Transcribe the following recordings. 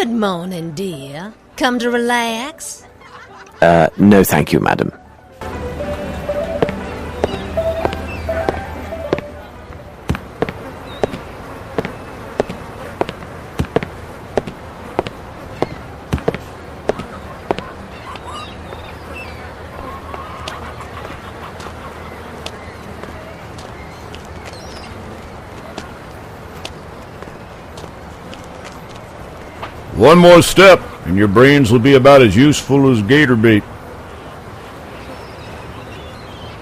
Good morning, dear. Come to relax? No thank you, madam. One more step, and your brains will be about as useful as gator bait.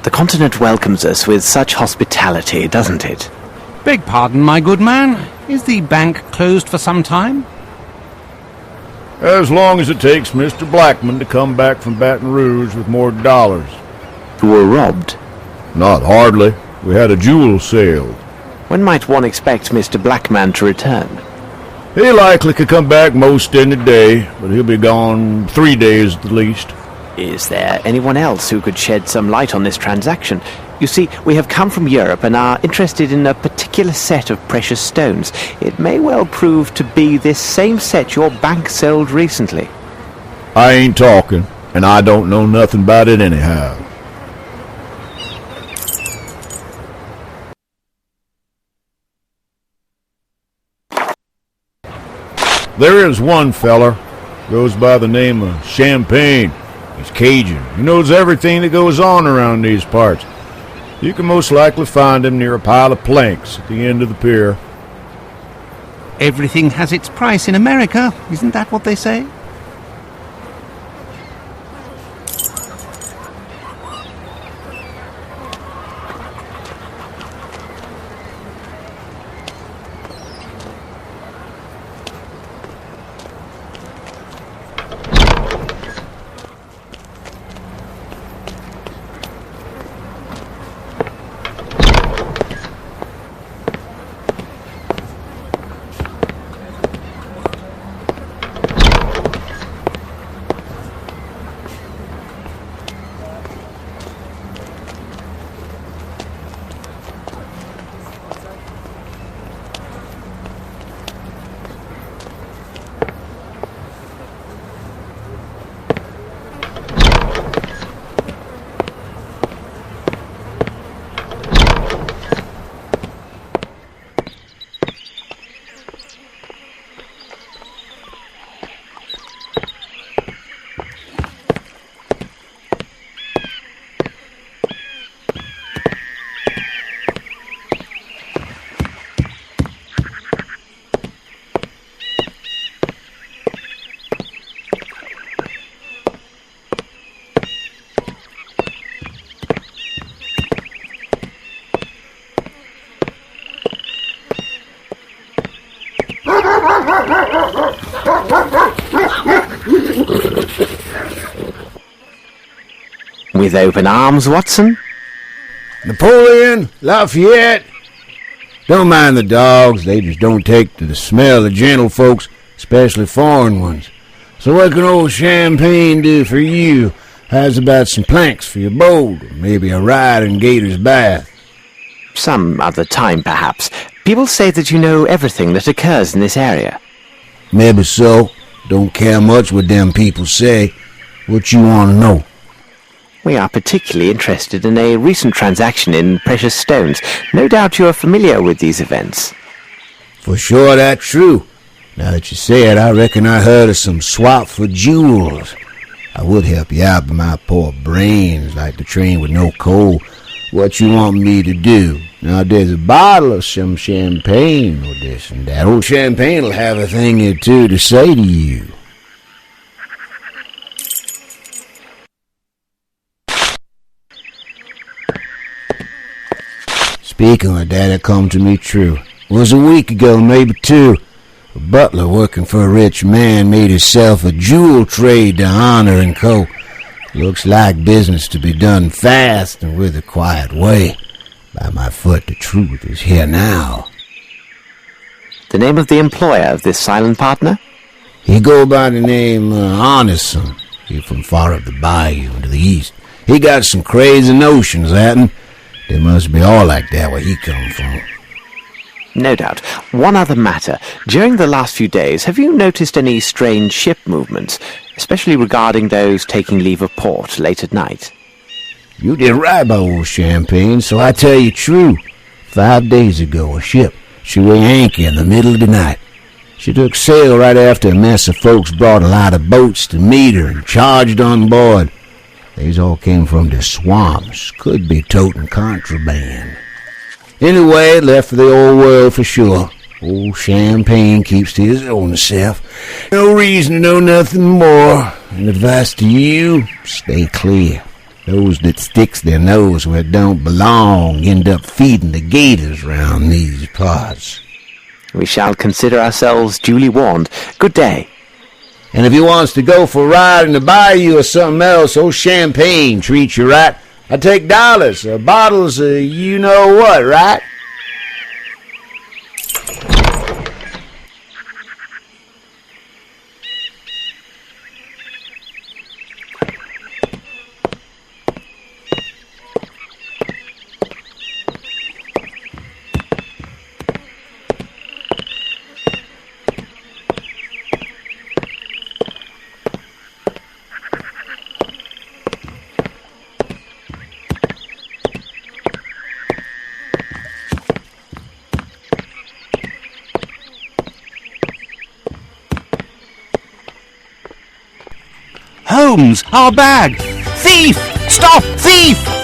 The continent welcomes us with such hospitality, doesn't it? Beg pardon, my good man. Is the bank closed for some time? As long as it takes Mr. Blackman to come back from Baton Rouge with more dollars. You were robbed. Not hardly. We had a jewel sale. When might one expect Mr. Blackman to return? He likely could come back most any day, but he'll be gone 3 days at the least. Is there anyone else who could shed some light on this transaction? You see, we have come from Europe and are interested in a particular set of precious stones. It may well prove to be this same set your bank sold recently. I ain't talking, and I don't know nothing about it anyhow. There is one feller, goes by the name of Champagne. He's Cajun. He knows everything that goes on around these parts. You can most likely find him near a pile of planks at the end of the pier. Everything has its price in America. Isn't that what they say? With open arms, Watson? Napoleon, Lafayette. Don't mind the dogs, they just don't take to the smell of gentlefolks, especially foreign ones. So what can old Champagne do for you? How's about some planks for your boat, or maybe a ride in Gator's Bath? Some other time, perhaps. People say that you know everything that occurs in this area. Maybe so. Don't care much what them people say. What you want to know? We are particularly interested in a recent transaction in precious stones. No doubt you are familiar with these events. For sure that's true. Now that you say it, I reckon I heard of some swap for jewels. I would help you out, but my poor brain's like the train with no coal. What you want me to do? Now there's a bottle of some champagne or this and that. Old Champagne will have a thing or two to say to you. Speaking of that, it come to me true. It was a week ago, maybe two. A butler working for a rich man made himself a jewel trade to Honor and Co. Looks like business to be done fast and with a quiet way. By my foot, the truth is here now. The name of the employer of this silent partner? He go by the name Honerson. He from far up the bayou to the east. He got some crazy notions, that and they must be all like that where he come from. No doubt. One other matter. During the last few days, have you noticed any strange ship movements, especially regarding those taking leave of port late at night? You did right by old Champagne, so I tell you true. 5 days ago, a ship, she weighed anchor in the middle of the night. She took sail right after a mess of folks brought a lot of boats to meet her and charged on board. These all came from the swamps. Could be toting contraband. Anyway, left for the old world for sure. Old Champagne keeps to his own self. No reason to know nothing more. And advice to you, stay clear. Those that sticks their nose where it don't belong end up feeding the gators round these parts. We shall consider ourselves duly warned. Good day. And if you wants to go for a ride in the bayou or something else, old Champagne treats you right. I take dollars, bottles of you-know-what, right? Holmes, our bag! Thief! Stop! Thief!